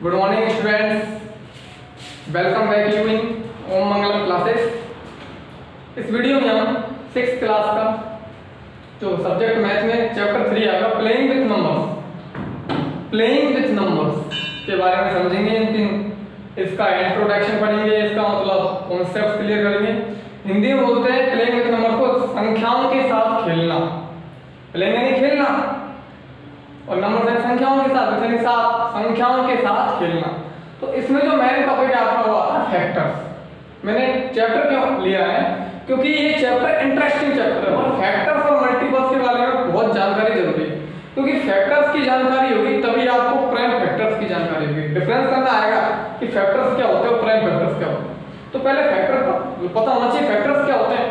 Good morning students, welcome back you in Om Mangalam classes. इस video में हम 6th क्लास का जो सब्जेक्ट मैथ में चैप्टर 3 आएगा प्लेइंग विथ नंबर्स के बारे में समझेंगे। इसका इंट्रोडक्शन पढ़ेंगे, इसका मतलब कॉन्सेप्ट क्लियर करेंगे। हिंदी में बोलते हैं प्लेइंग विथ नंबर को संख्याओं के साथ खेलना। प्लेइंग यानी खेलना और नंबर से संख्याओं के साथ संख्याओं के साथ खेलना। तो इसमें जो मेन टॉपिक आपका हुआ था फैक्टर्स। मैंने चैप्टर क्यों लिया है क्योंकि ये चैप्टर इंटरेस्टिंग चैप्टर है और फैक्टर्स और मल्टीपल्स के बारे में बहुत जानकारी जरूरी है, क्योंकि फैक्टर्स की जानकारी होगी तभी आपको प्राइम फैक्टर्स की जानकारी होगी। डिफरेंस करना आएगा कि फैक्टर्स क्या होते हैं और प्राइम फैक्टर्स क्या होते हैं। तो पहले फैक्टर पता होना चाहिए फैक्टर्स क्या होते हैं,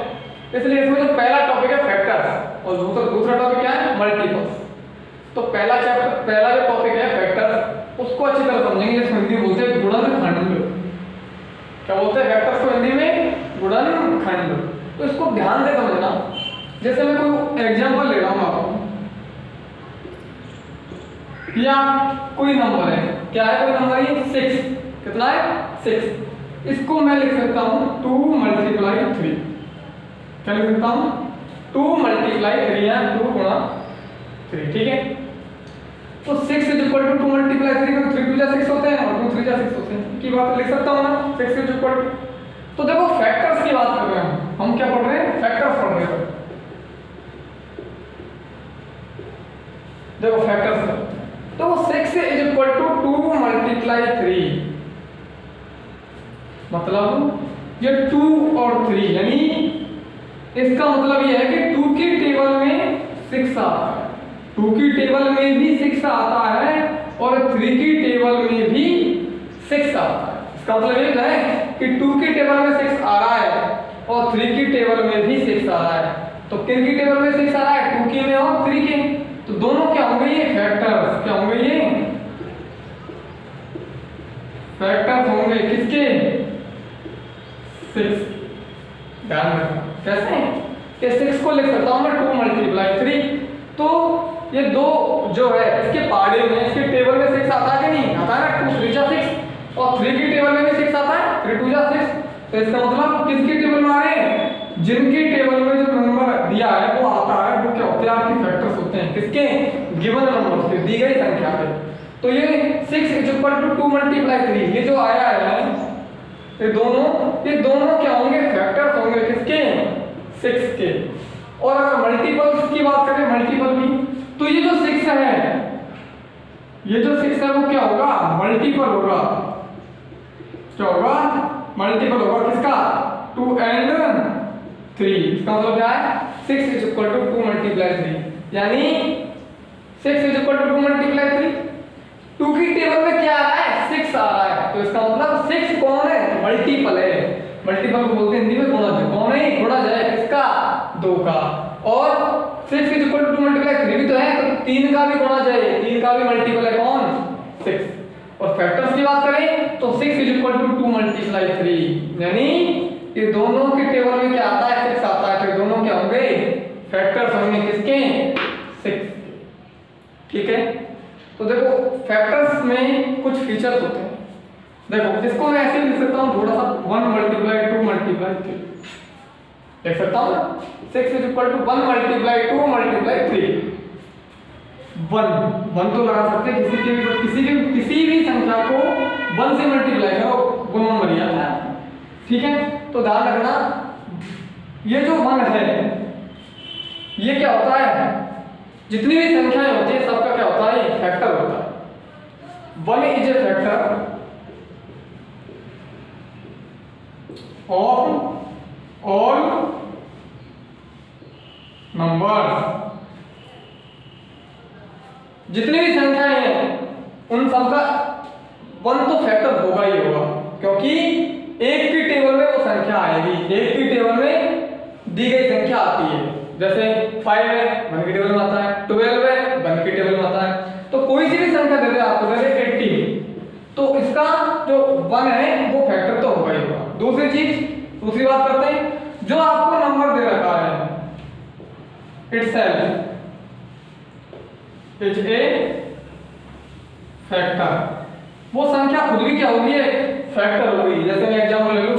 इसलिए इसमें जो पहला टॉपिक है फैक्टर्स और दूसरा टॉपिक क्या है मल्टीपल्स। तो पहला जो टॉपिक है फैक्टर्स, उसको अच्छी तरह समझेंगे। जिसको हिंदी में बोलते हैं गुणनखंड। क्या बोलते हैं फैक्टर्स को हिंदी में? गुणनखंड। तो इसको ध्यान से समझना। जैसे मैं कोई एग्जांपल ले रहा हूं आपको, या कोई नंबर है, क्या है कोई नंबर? ये 6। कितना है? 6। इसको मैं लिख सकता हूं 2 × 3। क्या लिख सकता हूं? 2 × 3 या 2 गुणा 3। ठीक है, तो 6 = 2 × 3 में 3 2 6 होते हैं और 2 3 6 होते हैं की बात लिख सकता हूं ना। 6 = तो देखो फैक्टर्स की बात कर रहे हैं हम क्या पढ़ रहे हैं? फैक्टर्स पढ़ रहे हैं। देखो फैक्टर्स, तो 6 = 2 × 3, मतलब ये 2 और 3, यानी इसका मतलब ये है कि 2 की टेबल में 6 आता है, 2 की टेबल में भी 6 आता है और 3 की टेबल में भी 6 आता है। इसका मतलब ये है कि 2 की टेबल में 6 आ रहा है और 3 की टेबल में भी 6 आ रहा है। तो किन की टेबल में 6 आ रहा है? 2 की में और 3 की। तो दोनों क्या होंगे? ये फैक्टर्स। क्या होंगे? ये फैक्टर्स होंगे किसके? 6। ध्यान रखना कैसे कि 6 को लिख सकता हूं मैं 2 × 3। तो ये दो जो है इसके पाड़े में, इसके टेबल में 6 आता है कि नहीं आता है ना? 2 3 6 और 3 की टेबल में भी 6 आता है, 3 2 6। तो इसका मतलब किसकी टेबल में आ रहे हैं? जिनकी टेबल में जो नंबर दिया है वो आता है, वो क्या होते हैं? आपके फैक्टर्स होते हैं। किसके? गिवन नंबर के, दी गई संख्या के। तो ये 6 = 2 × 3 ये जो आया है, ये दोनों क्या होंगे? फैक्टर्स होंगे किसके? 6 के। और अगर मल्टीपल्स की बात करें, मल्टीपल की, तो ये जो 6 है वो क्या होगा? मल्टीपल होगा। क्या होगा? मल्टीपल होगा किसका? 2 और 3। इसका मतलब क्या है? 6 = 2 × 3, यानी 6 = 2 × 3। 2 की टेबल में क्या आ रहा है? 6 आ रहा है। तो इसका मतलब 6 कौन है? मल्टीपल है। मल्टीपल को बोलते हैं हिंदी में गुणज। कौन है? गुणज है किसका? 2 का। और 6 = 2 × 3 भी तो है, तो 3 का भी गुणज है, 3 का भी मल्टीपल है कौन? 6। और फैक्टर्स की बात करें तो 6 = 2 × 3, यानी ये दोनों की टेबल में क्या आता है? 6 आता है। तो दोनों क्या होंगे? फैक्टर्स होंगे किसके? 6। ठीक है, तो देखो फैक्टर्स में कुछ फीचर्स होते हैं। देखो इसको मैं ऐसे लिख सकता हूं थोड़ा सा 1 × 2 × 3 लिख सकता हूं ना। 6 = 1 × 2 × 3। 1 तो लगा सकते हैं किसी भी संख्या को 1 से मल्टीप्लाई करो, वो नंबर ही आता है। ठीक है, तो ध्यान रखना ये जो 1 है ये क्या होता है? जितनी भी संख्याएं होती है सबका क्या होता है? फैक्टर होता है। 1 is a factor of all numbers। जितनी भी संख्याएं हैं उन सबका 1 तो फैक्टर होगा ही होगा, क्योंकि एक की टेबल में वो संख्या आएगी। एक की टेबल में दी गई संख्या आती है। जैसे 5 है, 1 की टेबल में आता है। 12 है, 1 की टेबल में आता है। तो कोई सी भी संख्या दे दे आपको, जैसे 80, तो इसका जो 1 है वो फैक्टर तो होगा ही होगा। दूसरी बात करते हैं, जो आपको नंबर दे रखा है itself is a factor। वो संख्या खुद भी क्या होगी, फैक्टर होगी। जैसे मैं एग्जांपल ले लूं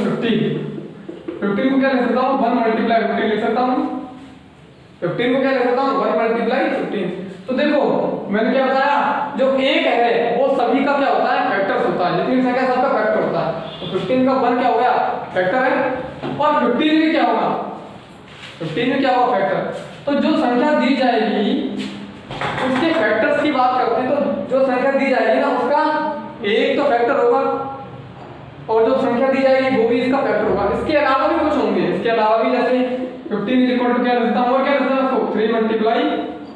15 को क्या लिख सकता हूँ 1 मल्टीप्लाई 15 लिख सकता हूँ। 15 को क्या लिख सकता हूँ 1 मल्टीप्लाई 15। तो देखो मैंने क्या बताया, जो एक है वो सभी का क्या होता है, फैक्टर होता है। जितनी संख्या सबका फैक्टर होता है। तो 15 का 1 क्या हो गया, फैक्टर है। और 15 में क्या होगा, 15 में क्या होगा, फैक्टर। तो जो संख्या दी जाएगी उसके फैक्टर्स की बात करते हैं, तो जो संख्या दी जाएगी ना उसका एक तो फैक्टर होगा, और जो संख्या दी जाएगी वो भी इसका फैक्टर होगा। इसके अलावा भी कुछ होंगे, इसके अलावा भी जैसे 15 इक्वल टू क्या लिखता हूँ, और क्या लिखता हूँ उसको 3 मल्टीप्लाई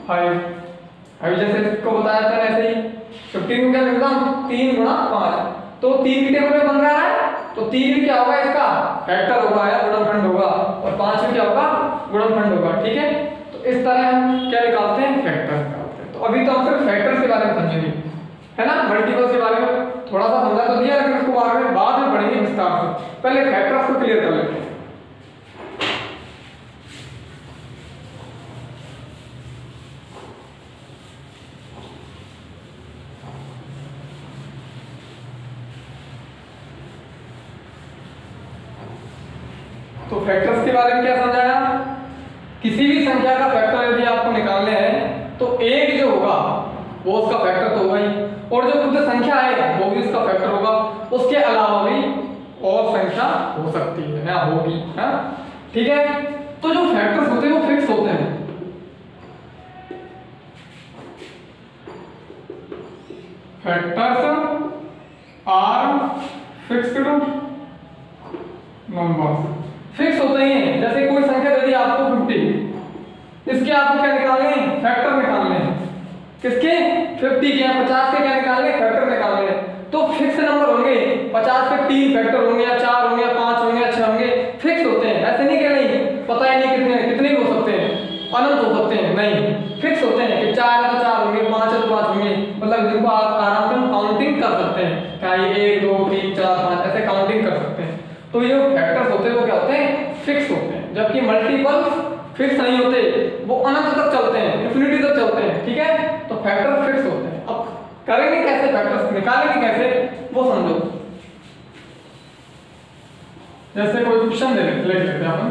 5। अभी जैसे इसको बताया था ऐसे ही 15 को क्या लिखता हूँ 3 गुणा 5। तो 3 की टेबल में बन रहा है, तो 3 क्या होगा, इसका फैक्टर होगा या गुणनखंड होगा, और 5 में क्या होगा, गुणनखंड होगा। ठीक है, तो इस तरह हम क्या निकालते हैं, फैक्टर निकालते हैं। तो अभी तो हम सिर्फ फैक्टर्स के बारे में समझेंगे, है ना। मल्टीपल्स के बारे में थोड़ा सा समझा तो दिया, लेकिन उसको बाद में पढ़ेंगे विस्तार से। पहले फैक्टर्स को क्लियर कर लेते हैं। तो फैक्टर्स के बारे में क्या समझाया, किसी भी संख्या का फैक्टर यदि आपको निकालने हैं तो एक जो होगा वो उसका फैक्टर तो होगा ही, और जो खुद संख्या है वो भी उसका फैक्टर होगा। उसके अलावा भी और संख्या हो सकती है या होगी, है ठीक है। तो जो फैक्टर्स होते हैं वो फिक्स होते हैं। Factors are fixed numbers, fix होते ही हैं। जैसे कोई संख्या यदि आपको 50, इसके आपको क्या निकालने हैं, फैक्टर निकालने हैं। किसके, 50 के, 50 के क्या निकालने, फैक्टर निकालने हैं। तो फिक्स नंबर होंगे, 50 के 3 फैक्टर होंगे या 4 होंगे या 5 होंगे या 6 होंगे, फिक्स होते हैं। ऐसे नहीं कि नहीं पता ही नहीं कितने हो सकते हैं, अनंत हो सकते हैं, नहीं, फिक्स होते हैं कि 4 है तो 4 होंगे, 5 है तो 5 होंगे। मतलब जिनको आप आराम से काउंटिंग कर सकते हैं, क्या ये 1 2 3 4 5 ऐसे काउंटिंग कर सकते हैं। तो ये फैक्टर्स होते हैं वो क्या होते हैं, फिक्स होते हैं। जबकि मल्टीपल्स फिक्स नहीं होते, वो अनंत तक चलते हैं, इंफिनिटी तक चलते हैं। ठीक है, तो फैक्टर फिक्स होते हैं। अब करेंगे कैसे, फैक्टर्स निकालेंगे कैसे वो समझो। जैसे कोई क्वेश्चन ले लेते हैं अपन,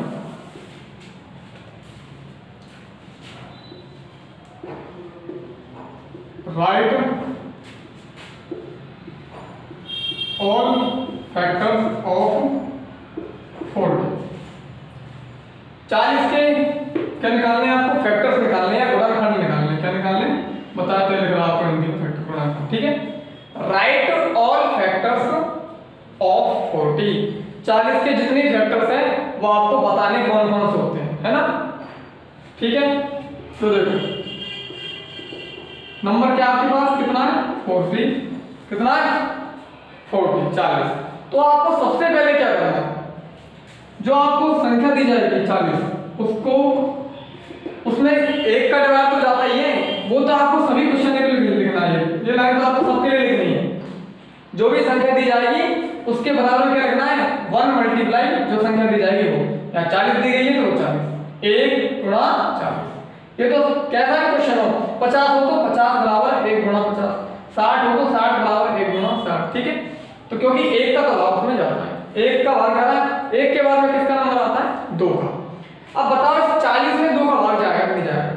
राइट ऑल फैक्टर्स ऑफ 40। 40 के क्या निकालने हैं आपको, फैक्टर्स निकालने हैं, गुणनखंड निकालने हैं। क्या निकालने, बताते हैं लिख रहा आपको हिंदी में, फैक्टर गुणनखंड। ठीक है, राइट ऑल फैक्टर्स ऑफ 40। 40 के जितने फैक्टर्स हैं वो आपको बताने कौन कौन से होते हैं, है ना। ठीक है, तो देखो नंबर क्या आपके पास कितना है, 40, कितना है 40, 40। तो आपको सबसे पहले क्या करना है, जो आपको संख्या दी जाएगी 40, उसको उसमें एक का डिवाइड तो जाता ही है, वो तो आपको सभी क्वेश्चन के लिए लिखना है। ये लाइन तो आपको सबके लिए लिखनी है। जो भी संख्या दी जाएगी उसके बराबर क्या लिखना है, 1 मल्टीप्लाई जो संख्या दी जाएगी वो, या 40 दी गई है तो 40, 1 गुणा 40। ये तो कैसा है क्वेश्चन हो, 50 हो तो 50 बराबर 1 गुणा 50, 60 हो तो 60 बराबर 1 गुणा 60। ठीक है, तो क्योंकि 1 का तो भाग उसमें जाता है, 1 का भाग जा रहा है, 1 के बाद में किसका नंबर आता है, 2 का। अब बताओ इस 40 में 2 का भाग जाएगा कि नहीं जाएगा।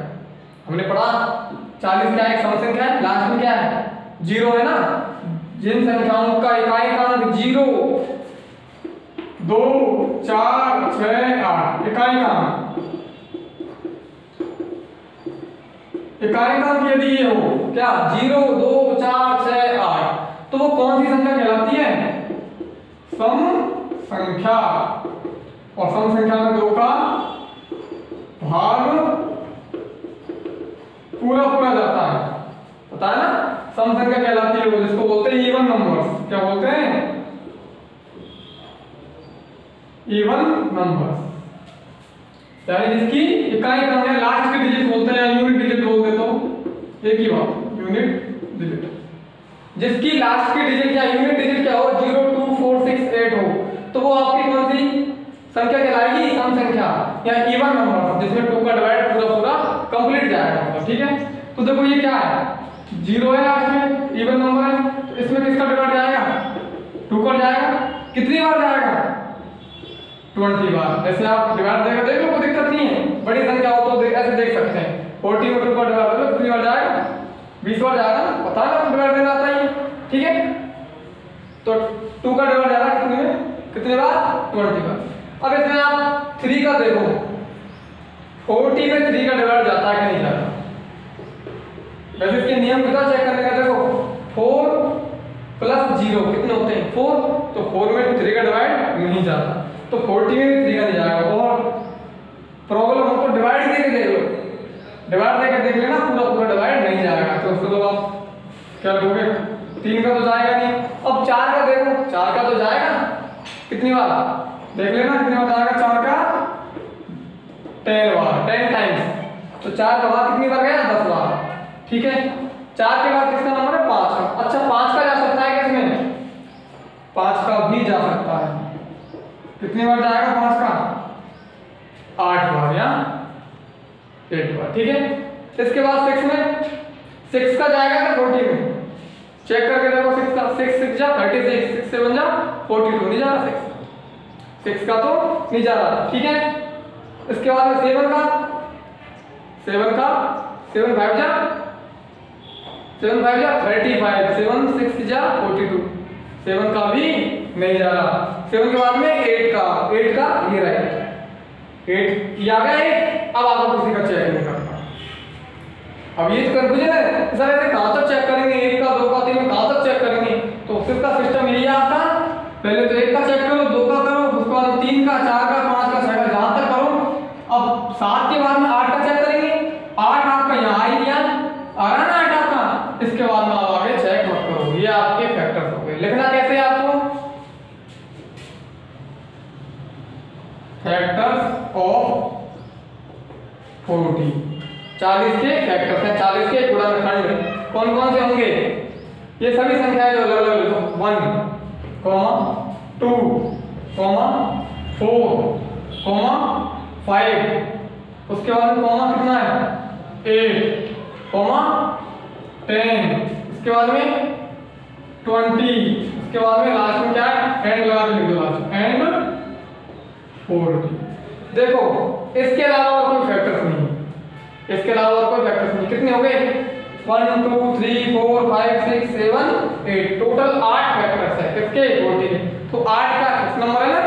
हमने पढ़ा 40 क्या है, एक सम संख्या है, लास्ट में क्या है, 0 है ना। जिन संख्याओं का इकाई 0 2 4 6 8 इकाई काम यदि ये हो क्या 0 2 4 6 8, तो वो कौन सी संख्या कहलाती है, सम संख्या। और सम संख्या में 2 का भाग पूरा जाता है, पता है ना। सम संख्या कहलाती है वो, जिसको बोलते हैं इवन नंबर्स। क्या बोलते हैं, इवन नंबर्स, यानी जिसकी इकाई क्रम है, लास्ट के डिजिट बोलते हैं, यूनिट डिजिट बोल देते हो, एक ही बात, यूनिट डिजिट। जिसकी लास्ट की डिजिट या यूनिट डिजिट क्या हो, 0 2 4 6 8 हो, तो वो आपकी कौन सी संख्या कहलाएगी, सम संख्या या इवन नंबर, जिसमें 2 का डिवाइड पूरा कंप्लीट जाएगा। ठीक है, तो देखो ये क्या है, 0 है लास्ट में, इवन नंबर है, तो इसमें किसका डिवाइड जाएगा, कितनी बार जाएगा 20 बार। जैसे आप डिवाइड देकर देख लो, कोई दिक्कत नहीं है, बड़ी संख्या हो तो ऐसे देख सकते हैं। 40 में 2 का डिवाइड करो कितनी बार जाएगा 20 बार जाएगा ना, पता है ना डिवाइड देना आता ही, ठीक है। तो 2 का डिवाइड जाएगा कितने बार 20 बार। अब इसमें आप 3 का देखो, 40 में 3 का डिवाइड जाता है कि नहीं जाता। वैसे इसके नियम कितना चेक करने का, देखो 4 + 0 कितने होते हैं 4, तो 4 में 3 का डिवाइड नहीं जाता, तो 40 में भी 3 का नहीं जाएगा। और प्रॉब्लम हो तो डिवाइड देके देख लो, डिवाइड देके देख लेना, पूरा डिवाइड नहीं जाएगा। तो उसको तो आप क्या लोगे 3 का तो जाएगा नहीं। अब 4 का देखो, 4 का तो जाएगा कितनी बार देख लेना, कितनी बार जाएगा 4 का 10 बार, 10 टाइम्स। तो 4 का बाद कितनी बार गया 10 बार, ठीक है। 4 के बाद किसका नंबर है 5 का। अच्छा 5 का जा सकता है किसमें 5 का भी जा सकता है, कितनी बार जाएगा 5 का 8 बार या 8 बार, ठीक है। इसके बाद 6 में 6 का जाएगा ना 40 में, चेक करके देखो 6 का 6 6 जा 36, 6 7 जा 42, नहीं जा रहा 6 का तो नहीं जा रहा, ठीक है। इसके बाद में 7 का 7 5 जा 7 5 जा 35, 7 6 जा 42, 7 का भी नहीं जा रहा। 7 के बाद में 8 का ये रहेगा 8 ये आ गया 8। अब आपको किसी का चेक नहीं करना। अब ये तो कंफ्यूजन है सर, ऐसे कहां तक चेक करेंगे 1 का 2 का 3 का कहां तक चेक करेंगे। तो फिर का सिस्टम यही है आपका, पहले तो 1 का चेक करो, 2 का करो, उसके बाद 3 का 4 का 5 का 6 का जहां तक करो। अब 7 के बाद में 8 का चेक करेंगे, 8 आपका यहाँ आ ही गया, आ रहा ना 8 आपका। इसके बाद में आप आगे चेक मत करो, ये आपके फैक्टर्स हो गए। लिखना कैसे है आपको, फैक्टर्स ऑफ 40, 40 के फैक्टर्स हैं, 40 के गुणनखंड कौन कौन से होंगे, ये सभी संख्याएं जो अलग अलग लिखो 1, 2, 4, 5, उसके बाद में कॉमा कितना है 8, 10, उसके बाद में 20, उसके बाद में लास्ट में क्या है एंड लगा के लिख दो लास्ट एंड 40। देखो इसके अलावा और कोई फैक्टर्स नहीं, इसके अलावा और कोई फैक्टर्स नहीं। कितने हो गए 1 2 3 4 5 6 7 8, टोटल 8 फैक्टर्स है किसके 40 के। तो 8 का फिक्स नंबर है ना,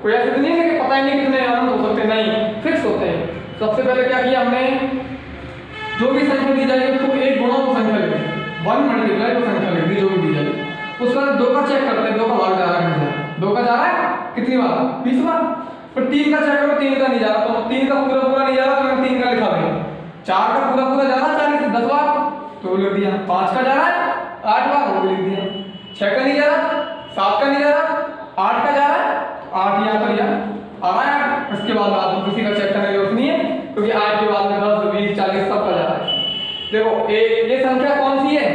कोई ऐसे नहीं है कि पता ही नहीं कितने अनंत हो सकते, नहीं फिक्स होते हैं। सबसे पहले क्या किया हमने, जो भी संख्या दी जाएगी उसको एक गुणा वो संख्या लिख दी, 1 मल्टीप्लाई वो संख्या लिख दी जो भी दी जाएगी। उसके बाद 2 का चेक करते हैं, 2 का भाग जा रहा है नहीं जा रहा, 2 का जा रहा है कितनी बार 20 बार। पर 3 का चेक करो, 3 का नहीं जा रहा, तो 3 का पूरा नहीं जा रहा तो मैंने 3 का लिखा है। 4 का पूरा जा रहा है 40 से 10 बार तो लिख दिया, 5 का जा रहा है 8 बार वो लिख दिया, 6 का नहीं जा रहा, 7 का नहीं जा रहा, 8 का जा रहा है 8 यहाँ पर आ रहा है। उसके बाद आपको किसी का चेक करने की जरूरत नहीं है, क्योंकि 8 के बाद में 10 20 40 सब का जा रहा है। देखो ये संख्या कौन सी है,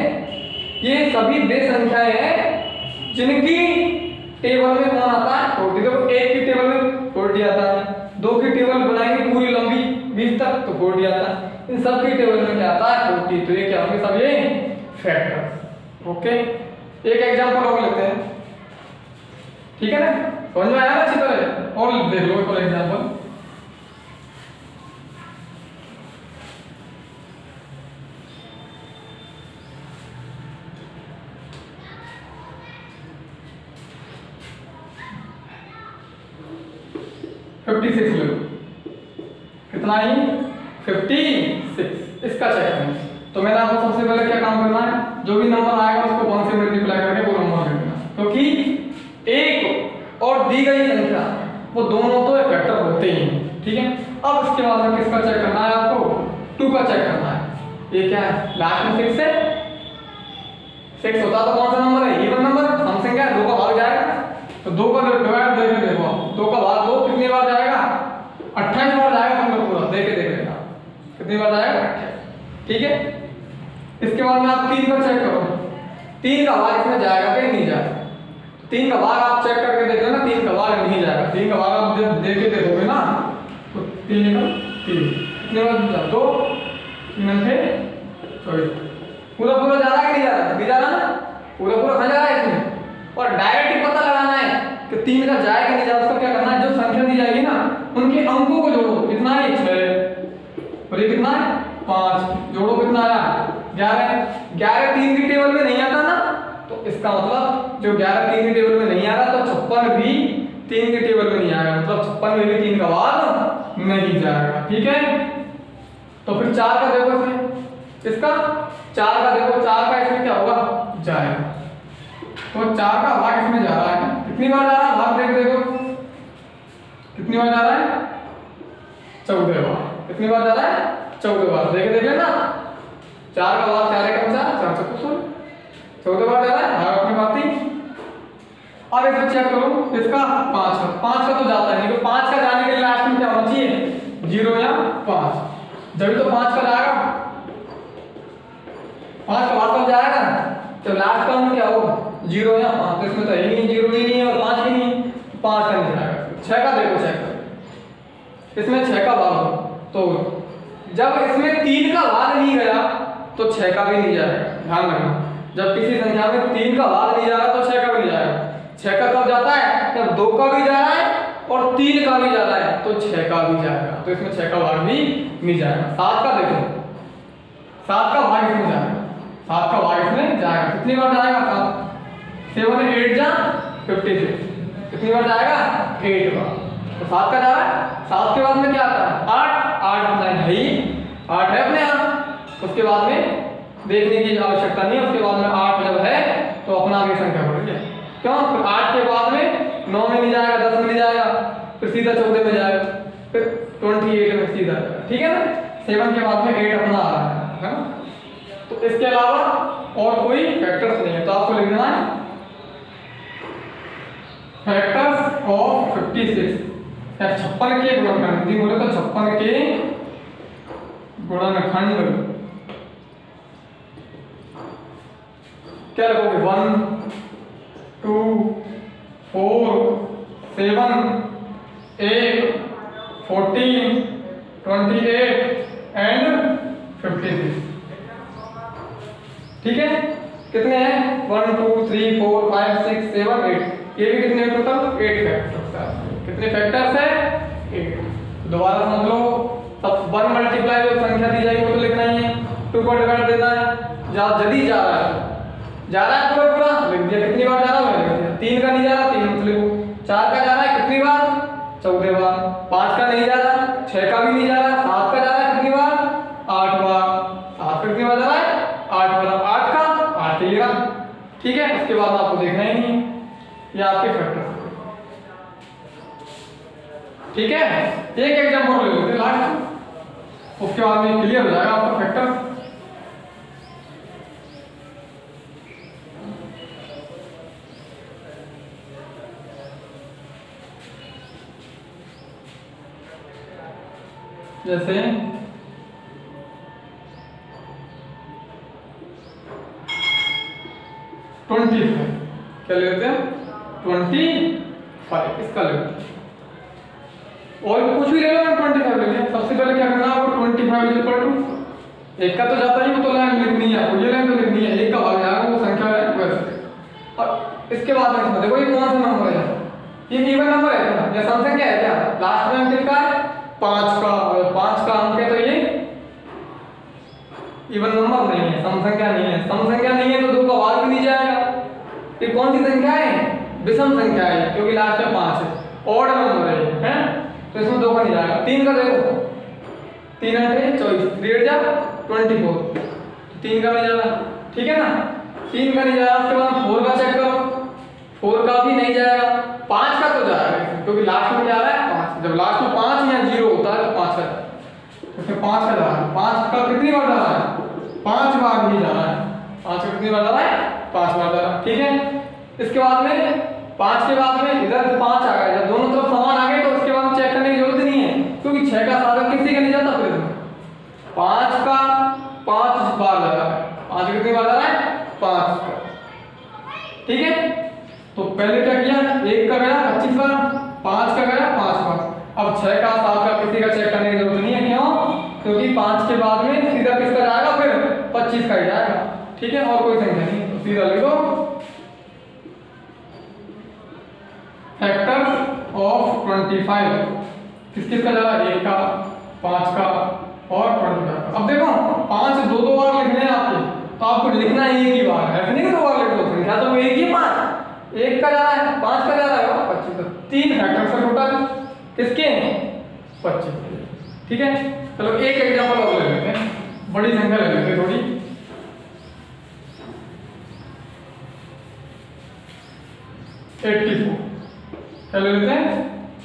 ये सभी वे संख्याएं हैं जिनकी टेबल में कौन आता है 40। देखो 1 की टेबल में 40 आता है, 2 की टेबल बनाएंगे पूरी लंबी 20 तक तो 40 आता है, इन सब की टेबल में क्या आता है 40। तो ये क्या होंगे सब ये फैक्टर्स। ओके एक एग्जांपल और लेते हैं, ठीक है ना, समझ में आया ना अच्छी तरह। और देख लो फॉर एग्जांपल, ले लो, कितना ही 56, इसका चेक करें। तो मैंने आपको सबसे पहले क्या काम करना है, जो भी नंबर आएगा उसको 1 से मल्टीप्लाई करके वो नंबर लिख देना, क्योंकि एक और दी गई संख्या वो दोनों तो फैक्टर होते ही हैं, ठीक है। अब इसके बाद में किसका चेक करना है आपको 2 का चेक करना है। ये क्या है लास्ट में 6 है, 6 होता तो कौन सा नंबर है इवन नंबर, समथिंग क्या है 2 का भाग जाएगा, तो 2 का डिवाइड देके देखो आप, 2 का भाग 2 कितनी बार जाएगा 28 बार जाएगा, पूरा देके देख लेना कितनी बार जाएगा 28, ठीक है। इसके बाद में आप 3 का चेक करो, 3 का भाग इसमें जाएगा कि नहीं जाएगा, 3 का भाग आप चेक करके देख लेना, 3 का भाग नहीं जाएगा। 3 का भाग आप जब देख के देखोगे ना तो 3 का 3 कितने बार 2 3 थे, सॉरी पूरा जा रहा है कि नहीं जा रहा, नहीं जा रहा ना, पूरा खा जा रहा है इसमें। और डायरेक्ट ही पता लगाना है कि 3 का जाएगा नहीं जाएगा, उसका क्या करना है, जो संख्या दी जाएगी ना उनके अंकों को जोड़ो। कितना है 6 और ये कितना है 5, जोड़ो कितना आया 11। 11 3 की टेबल में नहीं आता ना, तो इसका मतलब जो 11 3 की टेबल में नहीं आ रहा तो 56 भी 3 की टेबल में नहीं आएगा, मतलब 56 में भी 3 का भाग नहीं जाएगा। ठीक है, तो फिर 4 का देखो इसमें, इसका 4 का देखो, 4 का इसमें क्या होगा जाएगा, तो 4 का भाग इसमें जा रहा है। कितनी बार जा रहा है भाग देखो कितनी बार जा रहा है 14 बार। कितनी बार जा रहा है 14 बार। देख लेना 4 का भाग 4 एकम 4, 4 चौको 16, 14 बार जा रहा है भाग अपनी बात थी। अब इसमें चेक करो इसका 5 का तो जाता है नहीं, तो 5 का जाने के लिए लास्ट में क्या होना चाहिए 0 या 5, जब तो 5 का जाएगा, 5 का भाग कब जाएगा तो लास्ट का में क्या हो 0 या 5, तो इसमें तो ही नहीं 0 भी नहीं है और 5 भी नहीं है, 5 का नहीं जाएगा। 6 का देखो चेक करो, इसमें 6 का भाग हो तो जब इसमें 3 का भाग नहीं गया तो 6 का भी नहीं जाएगा। ध्यान रखना, जब किसी संख्या में 3 का भाग नहीं जा रहा तो 6 का भी नहीं जाएगा। 6 का कब जाता है जब 2 का भी जा रहा है और 3 का भी जा रहा है तो 6 का भी जाएगा, तो इसमें 6 का भाग भी नहीं जाएगा। 7 का देखो, 7 का भाग इसमें जाएगा, 7 का भाग इसमें जाएगा। कितनी बार जाएगा 7, 7 8 जा 56, कितनी बार जाएगा 8 बार, तो 7 का जा रहा है। 7 के बाद में क्या आता है 8 अपना है ही 8 है अपने आप, उसके बाद में देखने की आवश्यकता नहीं है, उसके बाद में 8 जब है तो अपना आगे संख्या बढ़ गया। क्यों, फिर 8 के बाद में 9 में नहीं जाएगा, 10 में नहीं जाएगा, फिर सीधा 14 में जाएगा, फिर 28 में सीधा जाएगा। ठीक है ना, 7 के बाद में 8 अपना आ रहा है ना। तो इसके अलावा और कोई फैक्टर्स नहीं है, तो आपको लिखना है फैक्टर्स ऑफ 56 या 56 के गुणनखंड। हिंदी बोले तो 56 के गुणनखंड क्या लिखोगे 1 2 4 7 8 14 28 एंड 56। ठीक है, कितने हैं 1 2 3 4 5 6 7 8, ये भी कितने टोटल 8 फैक्टर्स। कितने फैक्टर्स है 8। दोबारा समझ लो, तब 1 मल्टीप्लाई जो संख्या दी जाएगी वो तो लिखना ही है, 2 को डिवाइड देना है, यदि जा रहा है पूरा लिख दिया। कितनी बार जा रहा है लिख दिया। 3 का नहीं जा रहा 3 मत लिखो। 4 का जा रहा है कितनी बार 14 बार। 5 का नहीं जा रहा, 6 का भी नहीं जा रहा, 7 का जा रहा है कितनी बार 8 बार। 7 का कितनी बार जा रहा है 8 बार, 8 का 8 ही लगा। ठीक है, उसके बाद आपको देखना ही नहीं, ये आपके फैक्टर। ठीक है, एक एग्जांपल ले लेते हैं लास्ट, उसके बाद में क्लियर हो जाएगा आपका फैक्टर। जैसे 25 क्या लेते हैं 25, इसका लेते हैं और कुछ भी ले लो, 25 ले लिया। सबसे पहले क्या करना है आपको 25 इक्वल टू, एक का तो जाता ही, वो तो लाइन लिखनी है आपको, ये लाइन तो लिखनी है, एक का भाग जाएगा वो संख्या है वैसे। और इसके बाद में देखो ये कौन सा नंबर है, ये इवन नंबर है क्या या सम संख्या है क्या, लास्ट में अंक कितना है 5 का, और 5 का अंक है तो ये इवन नंबर नहीं है, सम संख्या नहीं है। सम संख्या नहीं है तो 2 का भाग भी नहीं जाएगा। ये कौन सी संख्या है विषम संख्या है, क्योंकि लास्ट में 5 है, ऑड नंबर है, तो इसमें 2 का नहीं जाएगा। 3 का देखो 3 अंक 24, 3 जा 24, 3 का नहीं जाएगा। ठीक है ना, 3 का नहीं जाएगा। उसके बाद 4 का चेक करो, 4 का भी नहीं जाएगा। 5 का तो जाएगा क्योंकि लास्ट में क्या आ रहा है 5, जब लास्ट में 5 या 0 होता है तो 5 का, इसमें 5 का जा रहा है। 5 का कितनी बार जा रहा है 5 बार ही जा रहा है। 5 का कितनी बार जा रहा है 5 बार जा रहा है। ठीक है, इसके बाद में 5 के बाद में इधर 5 आ गया, जब दोनों तरफ समान आ गए तो उसके बाद चेक करने की जरूरत नहीं है, क्योंकि 6 का साधन किसी का नहीं जाता। फिर 5 का 5 बार जा रहा है, 5 कितनी बार जा रहा है 5 का। ठीक है, तो पहले क्या किया, 1 का गया 25 बार, 5 का गया 5 बार। अब 6 का 7 का किसी का चेक करने की जरूरत नहीं है, क्यों, क्योंकि 5 के बाद में सीधा किसका जाएगा फिर 25 का ही जाएगा। ठीक है, और कोई संख्या नहीं, तो सीधा लिखो फैक्टर 25। किस किस का जा रहा है? 1 का, 5 का और 25 का। अब देखो 5 दो दो बार लिखने हैं आपके, तो आपको लिखना है एक ही बार, ऐसे नहीं कि दो बार लिख दो। संख्या तो एक ही 5, 1 का जा रहा है, 5 का जा रहा है, 25। 3 फैक्टर्स है टोटल किसके? 25। ठीक है, चलो एक एग्जांपल और ले लेते हैं, बड़ी संख्या ले लेते हैं थोड़ी। 84 क्या ले लेते हैं?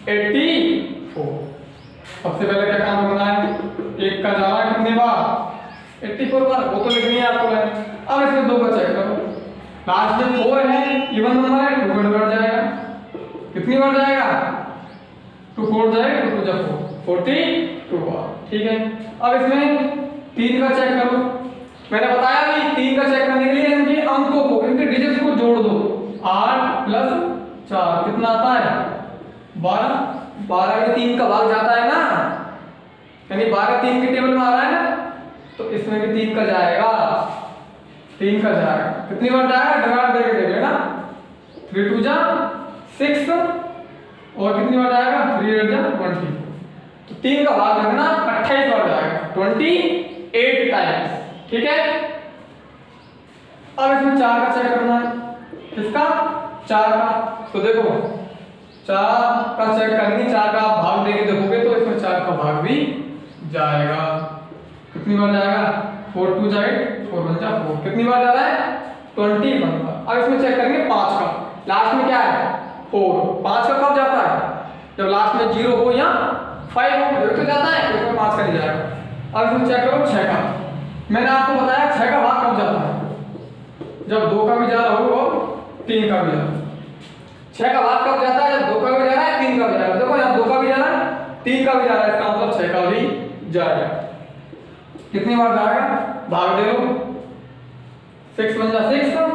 84। सबसे पहले क्या काम करना है? 1 का जा रहा है कितने बार? 84 बार, वो तो लिखनी है आपको। अब इसमें 2 का चेक करो, लास्ट में 4 है, इवन नंबर है, 2 का बढ़ जाएगा। कितनी बार जाएगा? 2 4 जाएगा, 2 2 जा 4, 42 बार। ठीक है, अब इसमें 3 का चेक करो। मैंने बताया भी 3 का चेक करने के लिए इनके अंकों को, इनके डिजिट्स को जोड़ दो। 8 + 4 कितना आता है? 12। 12 में 3 का भाग जाता है ना, यानी 12 3 के टेबल में आ रहा है ना, तो इसमें भी 3 का जाएगा। 3 का जाएगा, कितनी बार जाएगा? डिवाइड करके देख लेना। 3 2 जा 6 और कितनी बार जाएगा? 3 8 जा 20। तो 3 का भाग रखना, 28 बार जाएगा, 28 टाइम्स। ठीक है, अब इसमें 4 का चेक करना है। किसका? 4 का। तो देखो 4 का चेक करेंगे, 4 का आप भाग देके देखोगे तो इसमें 4 का भाग भी जाएगा। कितनी बार जाएगा? 4 2 जा 8, 4 1 जा 4। कितनी बार जा रहा है? 21 बार। अब इसमें चेक करेंगे 5 का, लास्ट में क्या है? 4। 5 का कब जाता है? जब लास्ट में 0 हो या 5 हो, जब तो जाता है, तो इसमें 5 का नहीं जाएगा। अब इसमें चेक करो 6 का। मैंने आपको बताया 6 का भाग कब जाता है? जब 2 का भी जा रहा हो और 3 का भी जा रहा है। 6 का भाग कब जाता है? जब 2 का भी जा रहा है, 3 का भी जा रहा है। देखो यहाँ 2 का भी जा रहा है, 3 का भी जा रहा है, इसका मतलब 6 का भी जाएगा। कितनी बार जाएगा? भाग दे लो, 6 1 जा 6 और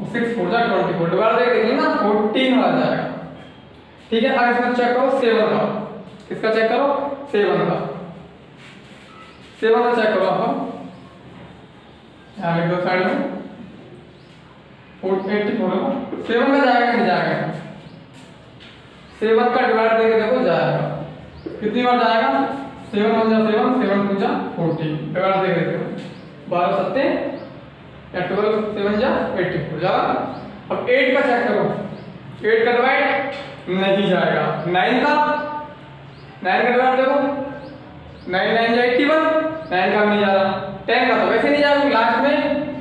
6 4 जा 24। दोबारा देख ना, 14 बार जाएगा। ठीक है, अब इसमें चेक करो 7 का। किसका चेक करो? 7 का। 7 का चेक करो आप, यहाँ लिख दो साइड में। 84 7 का जाएगा नहीं जाएगा? 7 का डिवाइड देके देखो जाएगा। कितनी बार जाएगा? 7 1 जा 7, 7 2 जा 14। डिवाइड देके देखो, 12 7 या 12 7 जा 84 जा। अब 8 का चेक करो। 8 का डिवाइड नहीं जाएगा। 9 का, 9 का डिवाइड देखो, 9 9 जा 81, 9 का भी नहीं जा रहा। 10 का तो वैसे नहीं जाएगा, लास्ट में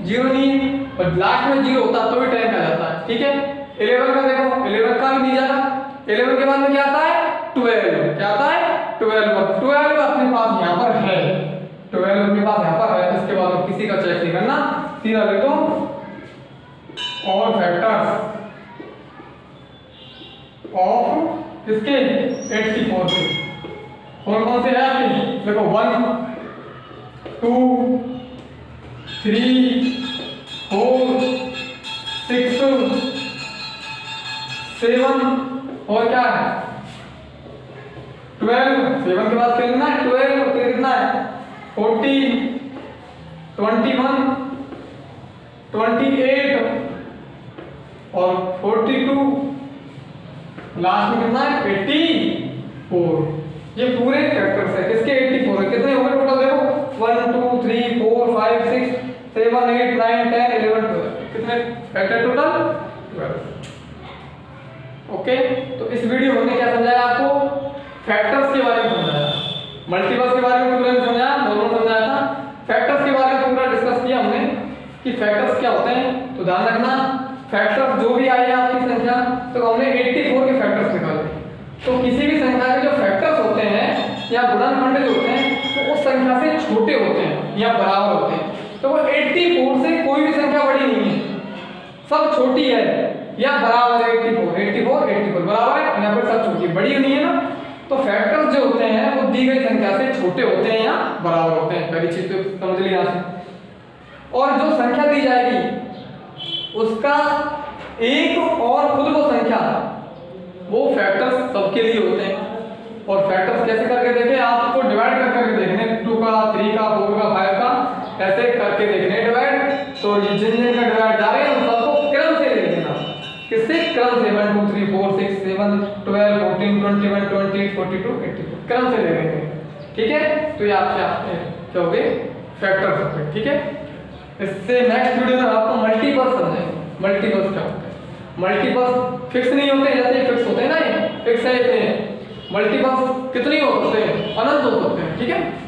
0 नहीं, और लास्ट में 0 होता तो भी 10 का जाता है। ठीक है, 11 का देखो, 11 का भी नहीं जा रहा। 11 के बाद में क्या आता है? 12। क्या आता है? 12। 12 अपने पास यहाँ पर है, 12 अपने पास यहाँ पर है। इसके बाद किसी का चेक नहीं करना, सीधा लिख दो और फैक्टर्स ऑफ किसके? 84 के। कौन कौन से है आपके? देखो 1 2 3 4 6 7 और क्या है? 12। 7 के बाद कितना है? 12। फिर कितना है? 14 21 28 और 42। लास्ट में कितना है? 84। ये पूरे फैक्टर्स है, किसके? 84 है। कितने हो गए टोटल? देखो 1 2 3 4 5 6 7 8 9 10 11 12। कितने फैक्टर टोटल? 12। ओके, तो इस वीडियो में हमने क्या समझाया आपको? फैक्टर्स के बारे में समझाया, मल्टीपल्स के बारे में पूरा नहीं समझाया, नॉर्मल समझाया था। फैक्टर्स के बारे में पूरा डिस्कस किया हमने कि फैक्टर्स क्या होते हैं। तो ध्यान रखना, फैक्टर्स जो भी आई है आपकी संख्या, तो हमने 84 के फैक्टर्स निकाले। तो किसी भी संख्या के जो फैक्टर्स होते हैं या गुणनखंड जो होते हैं, तो उस संख्या से छोटे होते हैं या बराबर होते हैं। तो वो 84 से कोई भी संख्या बड़ी नहीं है, सब छोटी है या बराबर है। 84 बराबर है, यहाँ पर सब छोटी बड़ी नहीं है ना। तो फैक्टर्स जो होते हैं वो दी गई संख्या से छोटे होते हैं या बराबर होते हैं। पहली चीज तो समझ ली यहाँ से। और जो संख्या दी जाएगी उसका एक और खुद वो संख्या, वो फैक्टर्स सबके लिए होते हैं। और फैक्टर्स कैसे करके देखें? आपको डिवाइड करके देखने, 2 का 3 का 4 का 5 का ऐसे करके देखने डिवाइड। तो जिन जिन का डिवाइड जा रहे हैं उन सबको क्रम से लिख देना। किससे? क्रम से 1 2 3 4 6 7 12 14 21 28 42 84 क्रम से ले रहे हैं। ठीक है, तो ये आपके क्या हो गए? फैक्टर्स हो गए। ठीक है, इससे नेक्स्ट वीडियो में आपको मल्टीपल्स समझाएंगे। मल्टीपल्स क्या होता है? मल्टीपल्स फिक्स नहीं होते, जैसे फिक्स होते हैं ना, ये फिक्स है इतने। मल्टीपल्स कितने हो सकते हैं? अनंत हो सकते हैं। ठीक है।